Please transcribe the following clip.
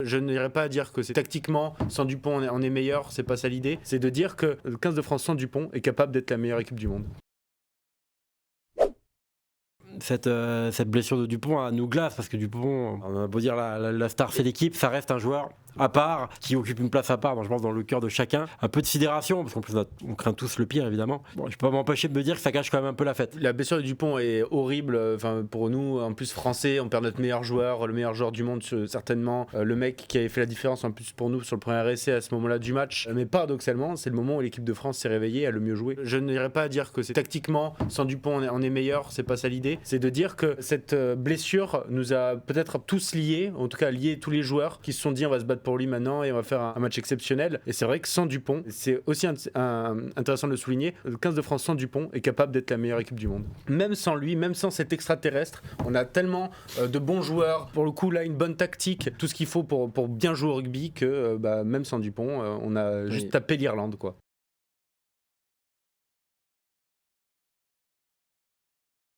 Je n'irai pas à dire que c'est tactiquement, sans Dupont on est meilleur, c'est pas ça l'idée. C'est de dire que le 15 de France sans Dupont est capable d'être la meilleure équipe du monde. Cette blessure de Dupont nous glace parce que Dupont, on a beau dire la star c'est l'équipe, ça reste un joueur à part, qui occupe une place à part, je pense, dans le cœur de chacun. Un peu de sidération, parce qu'en plus on craint tous le pire évidemment. Bon, je peux pas m'empêcher de me dire que ça gâche quand même un peu la fête. La blessure de Dupont est horrible, pour nous, en plus français, on perd notre meilleur joueur, le meilleur joueur du monde certainement, le mec qui avait fait la différence en plus pour nous sur le premier essai à ce moment-là du match. Mais paradoxalement, c'est le moment où l'équipe de France s'est réveillée, a le mieux joué. Je n'irai pas à dire que c'est tactiquement, sans Dupont on est meilleur, c'est pas ça l'idée. C'est de dire que cette blessure nous a peut-être tous liés, en tout cas liés tous les joueurs qui se sont dit on va se battre pour lui maintenant et on va faire un match exceptionnel. Et c'est vrai que sans Dupont, c'est aussi intéressant de le souligner, le 15 de France sans Dupont est capable d'être la meilleure équipe du monde. Même sans lui, même sans cet extraterrestre, on a tellement de bons joueurs, pour le coup là une bonne tactique, tout ce qu'il faut pour bien jouer au rugby que même sans Dupont, on a juste tapé l'Irlande quoi.